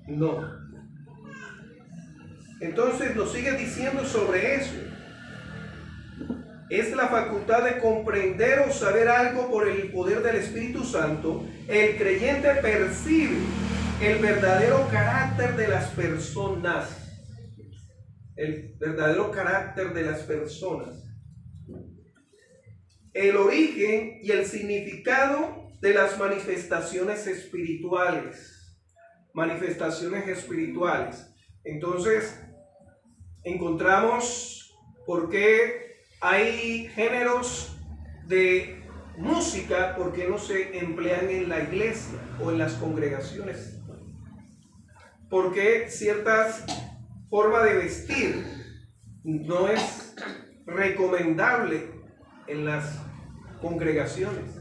No. Entonces nos sigue diciendo sobre eso. Es la facultad de comprender o saber algo por el poder del Espíritu Santo. El creyente percibe el verdadero carácter de las personas. El verdadero carácter de las personas. El origen y el significado de las manifestaciones espirituales. Manifestaciones espirituales. Entonces, encontramos por qué hay géneros de música, por qué no se emplean en la iglesia o en las congregaciones. ¿Por qué ciertas formas de vestir no es recomendable en las congregaciones?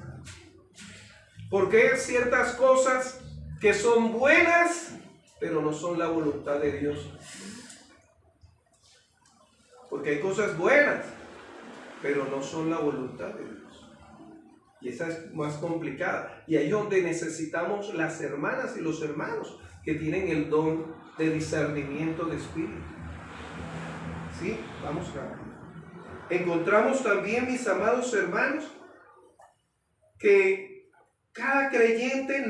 ¿Por qué ciertas cosas que son buenas, pero no son la voluntad de Dios? Porque hay cosas buenas, pero no son la voluntad de Dios. Y esa es más complicada. Y ahí es donde necesitamos las hermanas y los hermanos que tienen el don de discernimiento de espíritu. ¿Sí? Vamos a ver. Encontramos también, mis amados hermanos, que cada creyente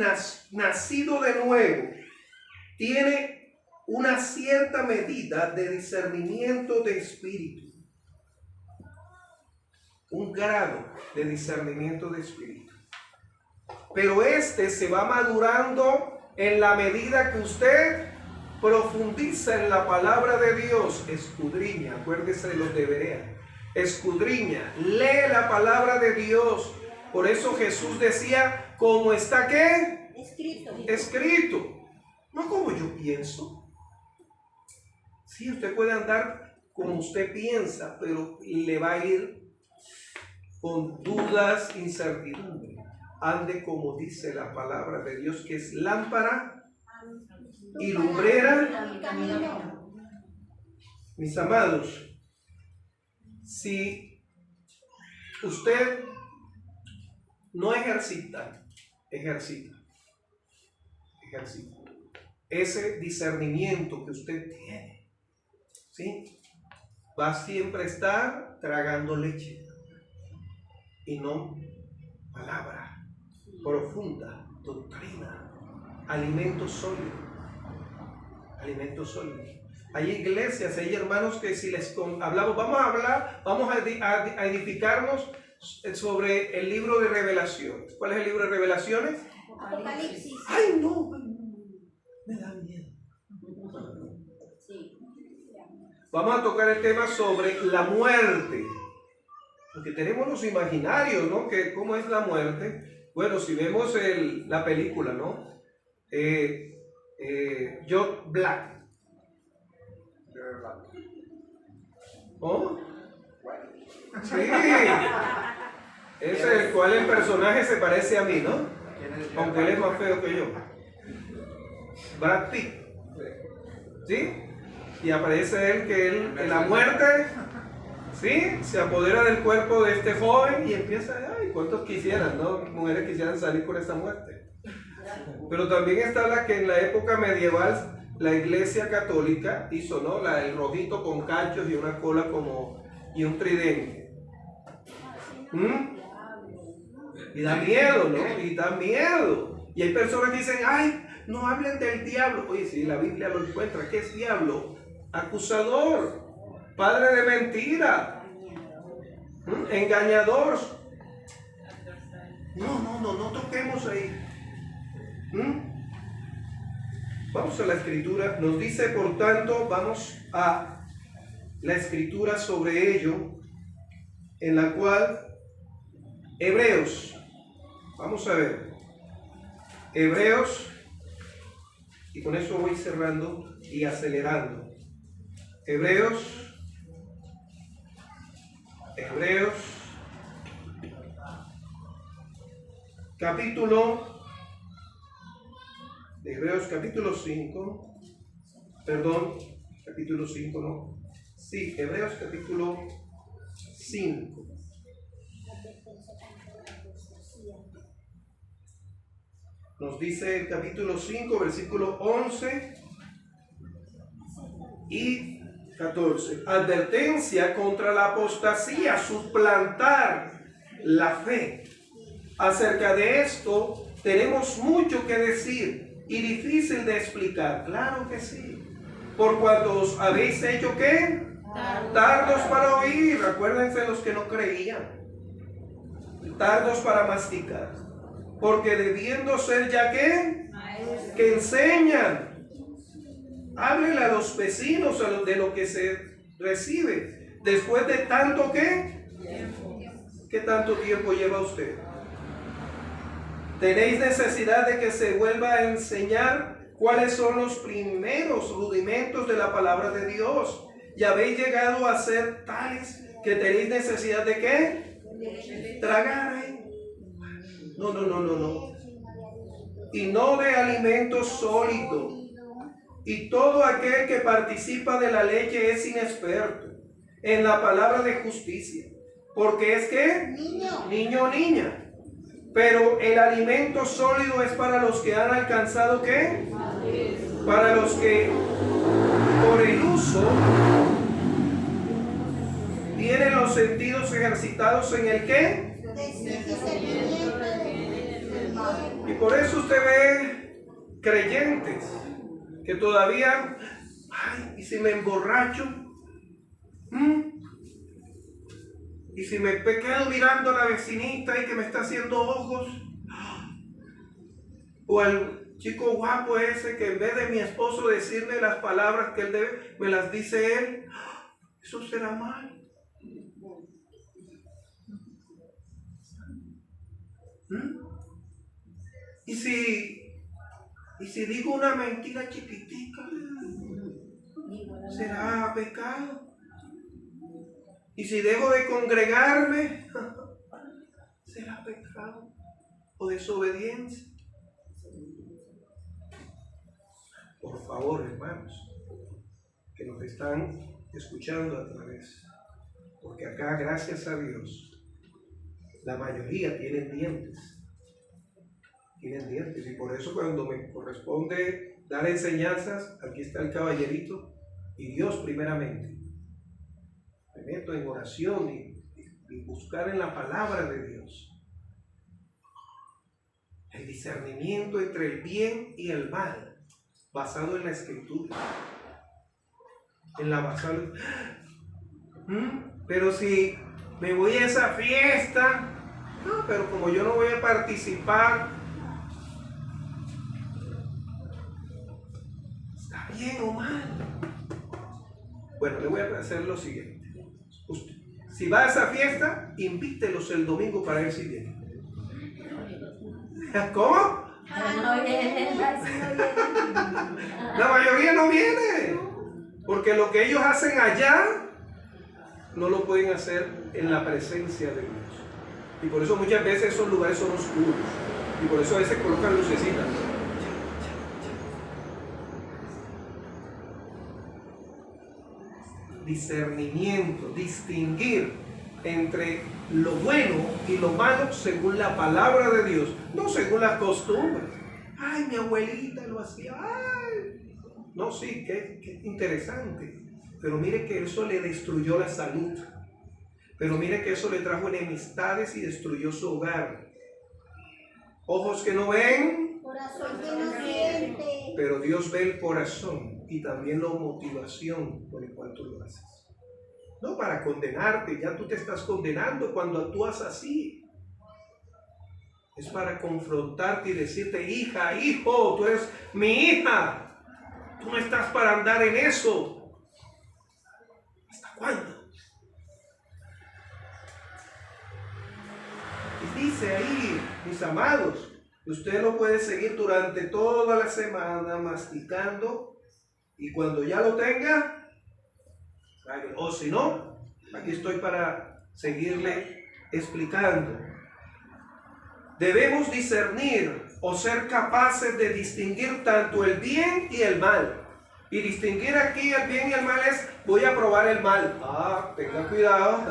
nacido de nuevo tiene una cierta medida de discernimiento de espíritu. Un grado de discernimiento de espíritu. Pero este se va madurando en la medida que usted profundiza en la palabra de Dios. Escudriña, acuérdese de los de Berea. Escudriña, lee la palabra de Dios. Por eso Jesús decía, ¿cómo está qué? Escrito. Escrito. No como yo pienso. Sí, usted puede andar como usted piensa, pero le va a ir con dudas, incertidumbre. Ande como dice la palabra de Dios, que es lámpara y lumbrera. Mis amados, si usted no ejercita ese discernimiento que usted tiene, ¿sí? Va a siempre estar tragando leche y no palabra profunda, doctrina, alimento sólido. Alimento sólido. Hay iglesias, hay hermanos que si les hablamos, vamos a edificarnos sobre el libro de Revelaciones. ¿Cuál es el libro de Revelaciones? Apocalipsis. Ay, no, me da miedo. Vamos a tocar el tema sobre la muerte. Porque tenemos los imaginarios, ¿no? Que cómo es la muerte. Bueno, si vemos la película, ¿no? Jack Black. ¿Oh? Sí. Es el cual el personaje se parece a mí, ¿no? Aunque él es más feo que yo. Brad Pitt. ¿Sí? Y aparece él que en la muerte, ¿sí? Se apodera del cuerpo de este joven y empieza, ay, ¿cuántos quisieran, no? Mujeres quisieran salir con esta muerte. Pero también está la que en la época medieval la iglesia católica hizo, ¿no? El rojito con cachos y una cola y un tridente. Y da miedo, ¿no? Y da miedo. Y hay personas que dicen, ay, no hablen del diablo. Oye, si la Biblia lo encuentra, ¿qué es diablo? Acusador, padre de mentira, engañador. No toquemos ahí. Vamos a la escritura. Nos dice, por tanto, vamos a la escritura sobre ello, en la cual Hebreos, vamos a ver, Hebreos, y con eso voy cerrando y acelerando. Hebreos, capítulo 5, capítulo 5, ¿no? Sí, Hebreos capítulo 5. Nos dice el capítulo 5, versículo 11 y 14. Advertencia contra la apostasía, suplantar la fe. Acerca de esto tenemos mucho que decir y difícil de explicar. Claro que sí. Por cuanto os habéis hecho ¿qué? Tardos para oír. Acuérdense los que no creían. Tardos para masticar. Porque debiendo ser ya ¿qué? Que enseñan. Háblele a los vecinos de lo que se recibe. Después de tanto ¿qué? ¿Qué tanto tiempo lleva usted? Tenéis necesidad de que se vuelva a enseñar cuáles son los primeros rudimentos de la palabra de Dios. Y habéis llegado a ser tales que tenéis necesidad de ¿qué? Tragar ahí. No. Y no de alimento sólido. Y todo aquel que participa de la leche es inexperto en la palabra de justicia. Porque es que niño o niña. Pero el alimento sólido es para los que han alcanzado ¿qué? Para los que por el uso tienen los sentidos ejercitados en el ¿qué? Y por eso usted ve creyentes que todavía, ay, ¿y si me emborracho? ¿Y si me quedo mirando a la vecinita y que me está haciendo ojos? O al chico guapo ese que en vez de mi esposo decirme las palabras que él debe, me las dice él. Eso será mal. ¿Y si digo una mentira chiquitica? ¿Será pecado? ¿Y si dejo de congregarme? ¿Será pecado o desobediencia? Por favor, hermanos, que nos están escuchando a través, porque acá, gracias a Dios, la mayoría tienen dientes, y por eso cuando me corresponde dar enseñanzas, aquí está el caballerito y Dios primeramente. Me meto en oración y buscar en la palabra de Dios el discernimiento entre el bien y el mal, basado en la escritura, en la basada. Pero si me voy a esa fiesta, no, pero como yo no voy a participar, ¿está bien o mal? Bueno, le voy a hacer lo siguiente. Usted, si va a esa fiesta, invítelos el domingo para ver si vienen. ¿Cómo? La mayoría no viene, porque lo que ellos hacen allá no lo pueden hacer en la presencia de Dios. Y por eso muchas veces esos lugares son oscuros, y por eso a veces colocan lucecitas. Discernimiento, distinguir entre lo bueno y lo malo según la palabra de Dios, no según las costumbres. Ay, mi abuelita lo hacía. Ay. No, sí, qué interesante. Pero mire que eso le destruyó la salud. Pero mire que eso le trajo enemistades y destruyó su hogar. Ojos que no ven, corazón que no siente. Pero Dios ve el corazón y también la motivación por el cual tú lo haces. No para condenarte, ya tú te estás condenando cuando actúas así. Es para confrontarte y decirte, hija, hijo, tú eres mi hija. Tú no estás para andar en eso. ¿Hasta cuándo? Y dice ahí, mis amados, usted lo puede seguir durante toda la semana masticando y cuando ya lo tenga, o si no, aquí estoy para seguirle explicando. Debemos discernir o ser capaces de distinguir tanto el bien y el mal. Y distinguir aquí el bien y el mal es, voy a probar el mal. Tenga cuidado.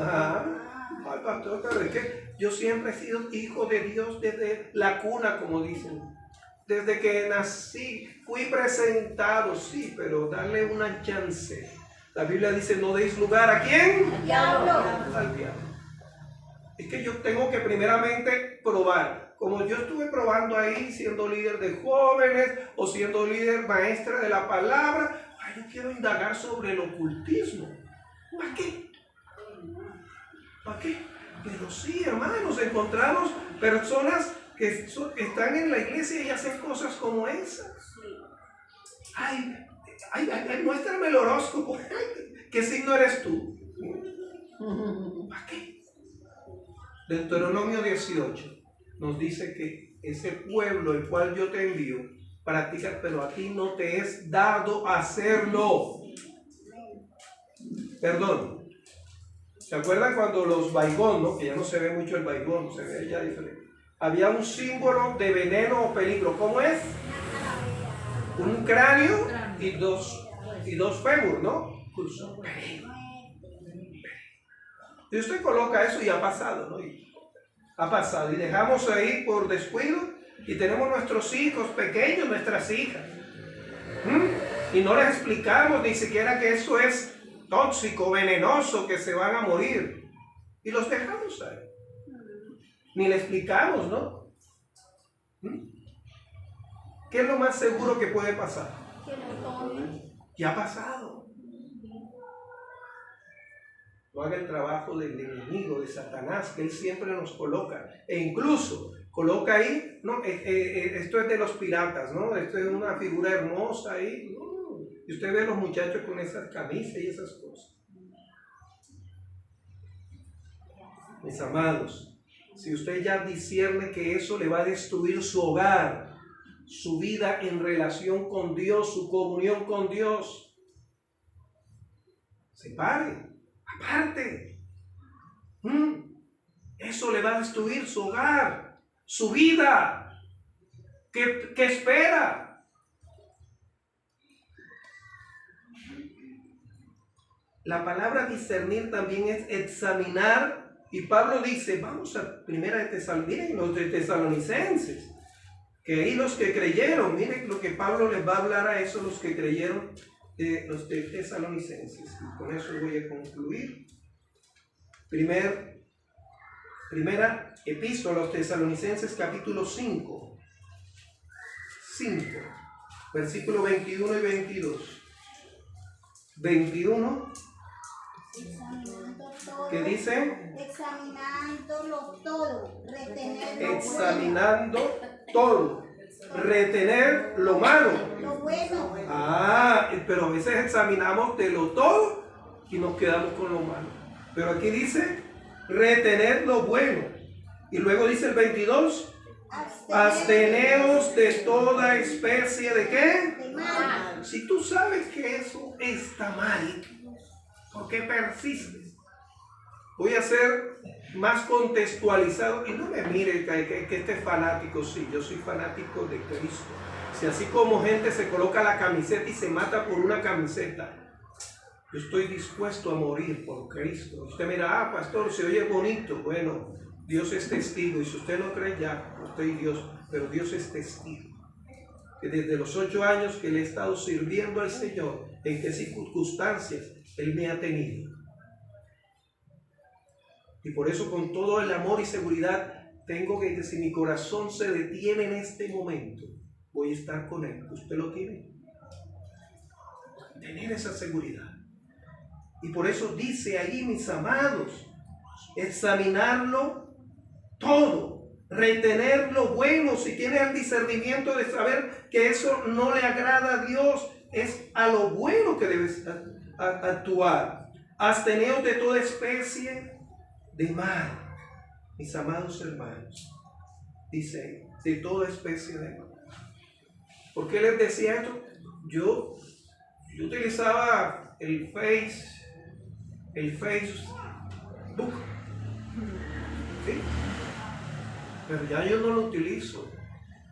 Ay, pastor, pero es que yo siempre he sido hijo de Dios desde la cuna, como dicen. desde que nací fui presentado, sí, pero dale una chance. La Biblia dice, no deis lugar ¿a quién? Al diablo. Al diablo. Es que yo tengo que primeramente probar. Como yo estuve probando ahí, siendo líder de jóvenes o siendo líder maestra de la palabra, yo quiero indagar sobre el ocultismo. ¿Para qué? ¿Para qué? Pero sí, hermanos, encontramos personas que están en la iglesia y hacen cosas como esas. Ay, muéstrame el horóscopo. ¿Qué signo eres tú? ¿Para qué? Deuteronomio 18 nos dice que ese pueblo el cual yo te envío practica, pero a ti no te es dado hacerlo. Perdón. ¿Se acuerdan cuando los baigón, ¿no? Que ya no se ve mucho el baigón, se ve ya diferente? Había un símbolo de veneno o peligro. ¿Cómo es? Un cráneo y dos fémur, ¿no? Y usted coloca eso y ha pasado, ¿no? Ha pasado. Y dejamos ahí por descuido y tenemos nuestros hijos pequeños, nuestras hijas. Y no les explicamos ni siquiera que eso es tóxico, venenoso, que se van a morir. Y los dejamos ahí. Ni le explicamos, ¿no? ¿Qué es lo más seguro que puede pasar? Que lo tomen. Ya ha pasado. No haga el trabajo del enemigo, de Satanás, que él siempre nos coloca. E incluso coloca ahí, no, esto es de los piratas, ¿no? Esto es una figura hermosa ahí. No. Y usted ve a los muchachos con esas camisas y esas cosas. Mis amados, si usted ya discierne que eso le va a destruir su hogar, su vida en relación con Dios, su comunión con Dios, separe, aparte. Eso le va a destruir su hogar, su vida. ¿Qué espera? La palabra discernir también es examinar, y Pablo dice, vamos a primera de Tesalonicenses, los de Tesalonicenses, que ahí los que creyeron, miren lo que Pablo les va a hablar a esos, los que creyeron, los de Tesalonicenses. Y con eso voy a concluir. Primera epístola a los Tesalonicenses, capítulo 5, versículo 21 y 22. 21, ¿qué dice? Examinándolo todo, retenerlo examinando todo, retener lo malo. lo bueno. Pero a veces examinamos de lo todo y nos quedamos con lo malo. Pero aquí dice retener lo bueno. Y luego dice el 22, absteneos de toda especie de ¿qué? De mal. Si tú sabes que eso está mal, ¿por qué persistes? Voy a ser más contextualizado y no me mire que este es fanático. Sí, yo soy fanático de Cristo. Si así como gente se coloca la camiseta y se mata por una camiseta, yo estoy dispuesto a morir por Cristo. Usted mira, pastor, se oye bonito. Bueno, Dios es testigo y si usted no cree ya, usted y Dios, pero Dios es testigo. Que desde los 8 años que le he estado sirviendo al Señor, en qué circunstancias Él me ha tenido. Y por eso con todo el amor y seguridad tengo que si mi corazón se detiene en este momento, voy a estar con Él. ¿Usted lo tiene? Tener esa seguridad. Y por eso dice ahí, mis amados, examinarlo todo, retener lo bueno. Si tienes el discernimiento de saber que eso no le agrada a Dios, es a lo bueno que debes actuar. Absteneos de toda especie de mal, mis amados hermanos. Dice, de toda especie de mal. ¿Por qué les decía esto? Yo utilizaba el Facebook, ¿sí? Pero ya yo no lo utilizo.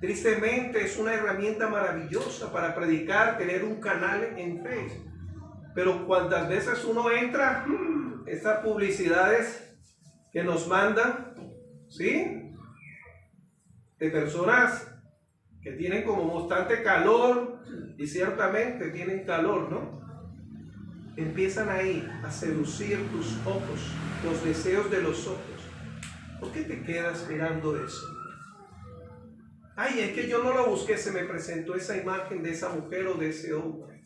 Tristemente es una herramienta maravillosa para predicar, tener un canal en Facebook. Pero cuantas veces uno entra, estas publicidades que nos mandan, ¿sí? De personas que tienen como bastante calor, y ciertamente tienen calor, ¿no? Empiezan ahí a seducir tus ojos, los deseos de los ojos. ¿Por qué te quedas mirando eso? Ay, es que yo no lo busqué, se me presentó esa imagen de esa mujer o de ese hombre.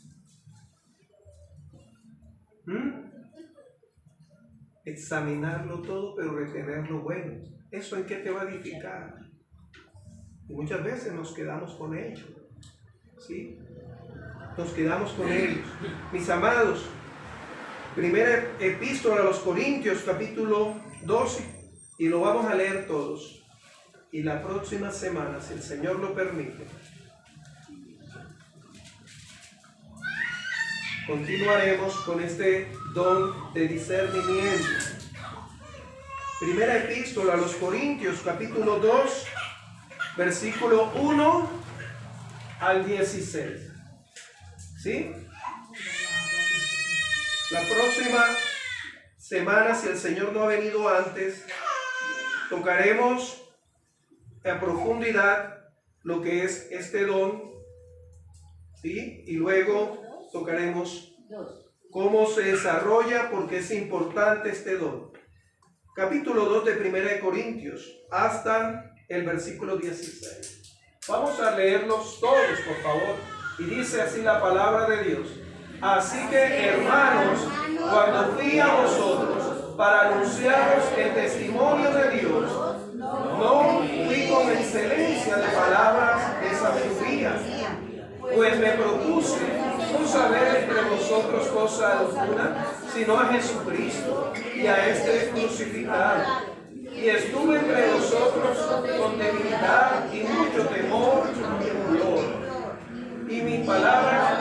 Examinarlo todo, pero retener lo bueno. ¿Eso en qué te va a edificar? Y muchas veces nos quedamos con ellos, ¿sí? Nos quedamos con ellos. Mis amados, primera epístola a los Corintios, capítulo 12, y lo vamos a leer todos. Y la próxima semana, si el Señor lo permite, continuaremos con este don de discernimiento. Primera epístola a los Corintios, capítulo 2, versículo 1 al 16. ¿Sí? La próxima semana, si el Señor no ha venido antes, tocaremos a profundidad lo que es este don, ¿sí? Y luego tocaremos cómo se desarrolla, porque es importante este don. Capítulo 2 de Primera de Corintios, hasta el versículo 16. Vamos a leerlos todos, por favor. Y dice así la palabra de Dios. Así que, hermanos, cuando fui a vosotros para anunciaros el testimonio de Dios, no fui con excelencia de palabras de sabiduría, pues me propuse no saber entre vosotros cosa alguna, sino a Jesucristo y a este crucificado. Y estuve entre vosotros con debilidad y mucho temor y temblor. Y mi palabra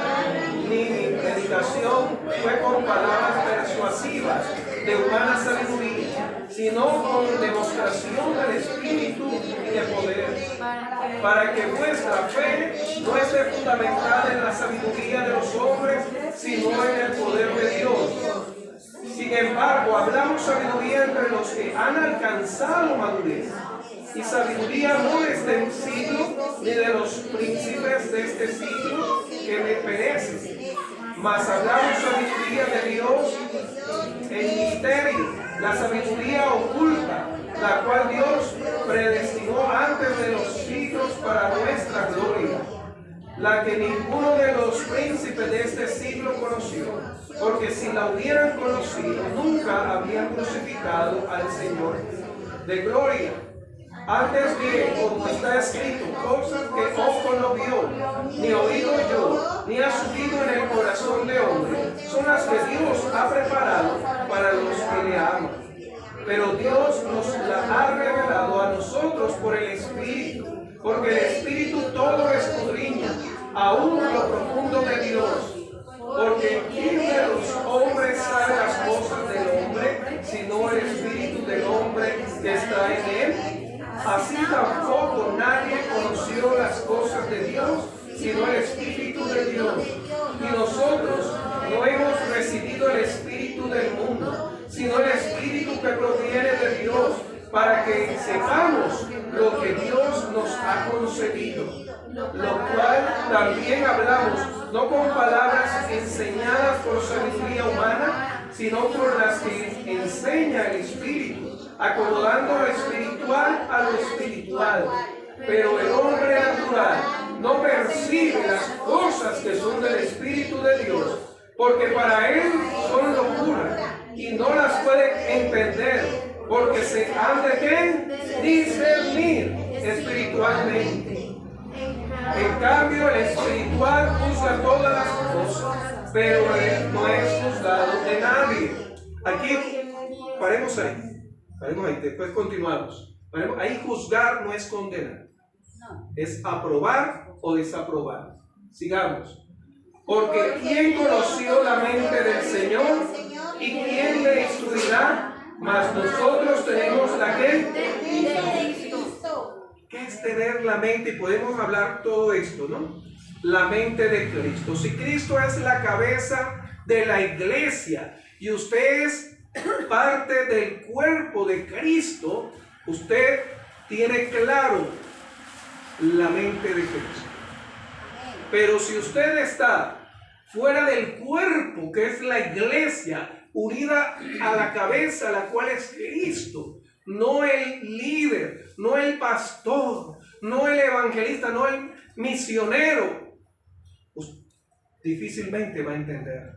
ni mi predicación fue con palabras persuasivas de humana sabiduría, sino con demostración del Espíritu y de poder, para que vuestra fe no esté fundamentada en la sabiduría de los hombres, sino en el poder de Dios. Sin embargo, hablamos sabiduría entre los que han alcanzado madurez, y sabiduría no de este siglo, ni de los príncipes de este siglo que me perecen, mas hablamos sabiduría de Dios en misterio, la sabiduría oculta, la cual Dios predestinó antes de los siglos para nuestra gloria, la que ninguno de los príncipes de este siglo conoció, porque si la hubieran conocido, nunca habrían crucificado al Señor de gloria. Antes bien, como está escrito, cosas que ojo no vio, ni oído yo, ni ha subido en el corazón de hombre, son las que Dios ha preparado para los que le aman. Pero Dios nos la ha revelado a nosotros por el Espíritu, porque el Espíritu todo escudriña, aún lo profundo de Dios. Porque ¿quién de los hombres sabe las cosas del hombre, sino el Espíritu del hombre que está en él? Así tampoco nadie conoció las cosas de Dios, sino el Espíritu de Dios. Y nosotros no hemos recibido el Espíritu del mundo, sino el Espíritu que proviene de Dios, para que sepamos lo que Dios nos ha concedido. Lo cual también hablamos, no con palabras enseñadas por sabiduría humana, sino por las que enseña el Espíritu, acomodando lo espiritual a lo espiritual. Pero el hombre natural no percibe las cosas que son del Espíritu de Dios, porque para él son locura, y no las puede entender, porque se han de ¿qué? Discernir espiritualmente. En cambio, el espiritual juzga todas las cosas, pero él no es juzgado de nadie. Aquí, paremos ahí, después continuamos. Ahí juzgar no es condenar, es aprobar o desaprobar. Sigamos. Porque ¿quién conoció la mente del Señor y quién le instruirá? Mas nosotros tenemos la que... ¿Qué es tener la mente? Y podemos hablar todo esto, ¿no? La mente de Cristo. Si Cristo es la cabeza de la iglesia y usted es parte del cuerpo de Cristo, usted tiene claro la mente de Cristo. Pero si usted está fuera del cuerpo, que es la iglesia, unida a la cabeza, la cual es Cristo, no el líder, no el pastor, no el evangelista, no el misionero, pues difícilmente va a entender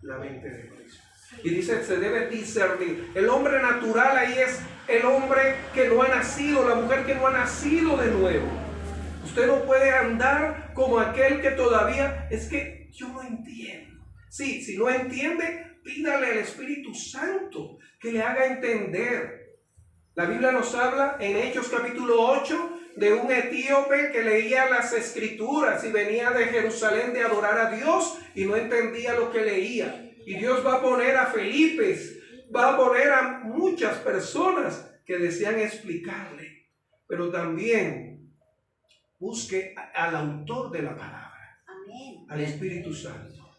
la mente de Cristo. Y dice, se debe discernir. El hombre natural ahí es el hombre que no ha nacido, la mujer que no ha nacido de nuevo. Usted no puede andar como aquel que todavía, es que yo no entiendo. Sí, si no entiende, pídale al Espíritu Santo que le haga entender. La Biblia nos habla en Hechos capítulo 8 de un etíope que leía las escrituras y venía de Jerusalén de adorar a Dios y no entendía lo que leía. Y Dios va a poner a Felipe, va a poner a muchas personas que desean explicarle. Pero también busque al autor de la palabra, amén, al Espíritu Santo.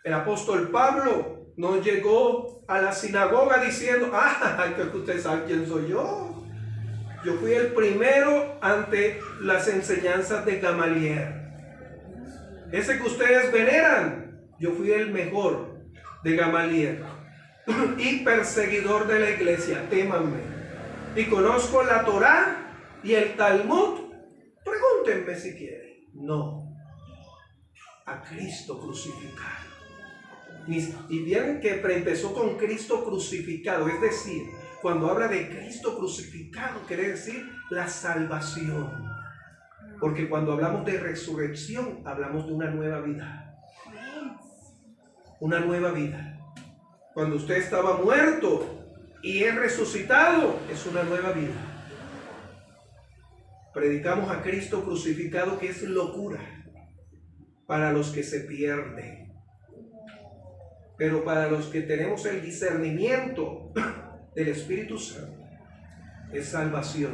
El apóstol Pablo no llegó a la sinagoga diciendo, que usted sabe quién soy yo. Yo fui el primero ante las enseñanzas de Gamaliel. Ese que ustedes veneran, yo fui el mejor de Gamaliel y perseguidor de la iglesia, témanme. Y conozco la Torá y el Talmud. Pregúntenme si quieren. No, a Cristo crucificado. Y bien que empezó con Cristo crucificado, es decir, cuando habla de Cristo crucificado, quiere decir la salvación. Porque cuando hablamos de resurrección, hablamos de una nueva vida. Una nueva vida. Cuando usted estaba muerto y es resucitado, es una nueva vida. Predicamos a Cristo crucificado, que es locura para los que se pierden. Pero para los que tenemos el discernimiento del Espíritu Santo, es salvación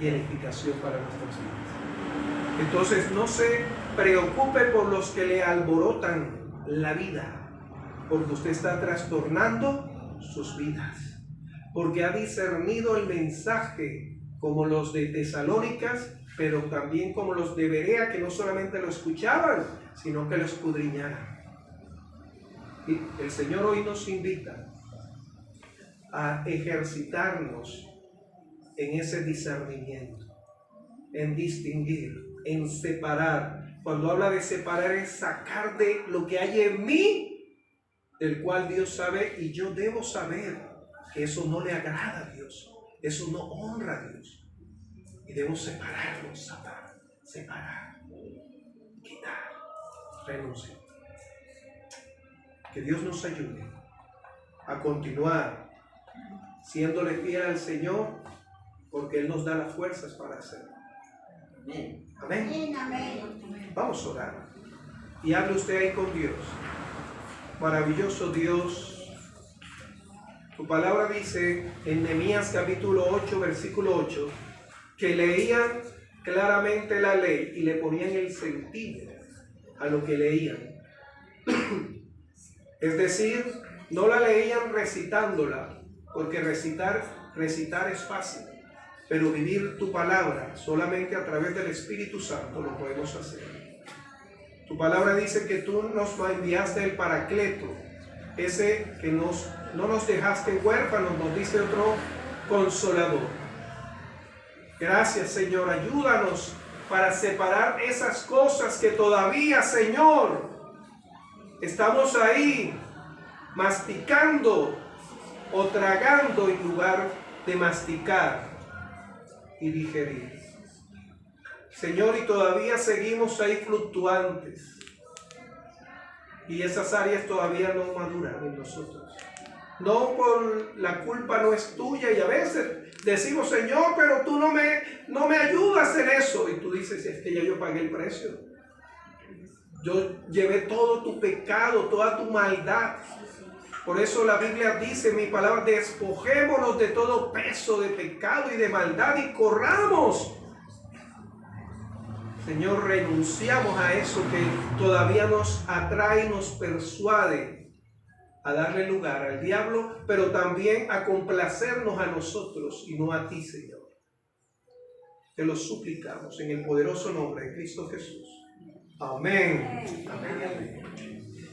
y edificación para nuestras vidas. Entonces no se preocupe por los que le alborotan la vida, porque usted está trastornando sus vidas, porque ha discernido el mensaje como los de Tesalónicas, pero también como los de Berea, que no solamente lo escuchaban, sino que lo escudriñaran. Y el Señor hoy nos invita a ejercitarnos en ese discernimiento, en distinguir, en separar. Cuando habla de separar, es sacar de lo que hay en mí, del cual Dios sabe y yo debo saber que eso no le agrada a Dios, eso no honra a Dios. Y debo separarlo, separar, quitar, renunciar. Que Dios nos ayude a continuar siéndole fiel al Señor, porque Él nos da las fuerzas para hacerlo. Amén. Amén. Amén. Vamos a orar. Y hable usted ahí con Dios. Maravilloso Dios. Tu palabra dice en Nehemías capítulo 8, versículo 8, que leían claramente la ley y le ponían el sentido a lo que leían. Es decir, no la leían recitándola, porque recitar es fácil, pero vivir tu palabra solamente a través del Espíritu Santo lo podemos hacer. Tu palabra dice que tú nos enviaste el Paracleto, ese que no nos dejaste huérfanos, nos diste otro consolador. Gracias, Señor, ayúdanos para separar esas cosas que todavía, Señor, estamos ahí masticando o tragando en lugar de masticar y digerir. Señor, y todavía seguimos ahí fluctuantes. Y esas áreas todavía no maduran en nosotros. No por la culpa no es tuya, y a veces decimos, Señor, pero tú no me ayudas en eso. Y tú dices, es que ya yo pagué el precio. Yo llevé todo tu pecado, toda tu maldad. Por eso la Biblia dice, mi palabra, despojémonos de todo peso de pecado y de maldad y corramos. Señor, renunciamos a eso que todavía nos atrae y nos persuade a darle lugar al diablo, pero también a complacernos a nosotros y no a ti, Señor. Te lo suplicamos en el poderoso nombre de Cristo Jesús. Amén. Amén.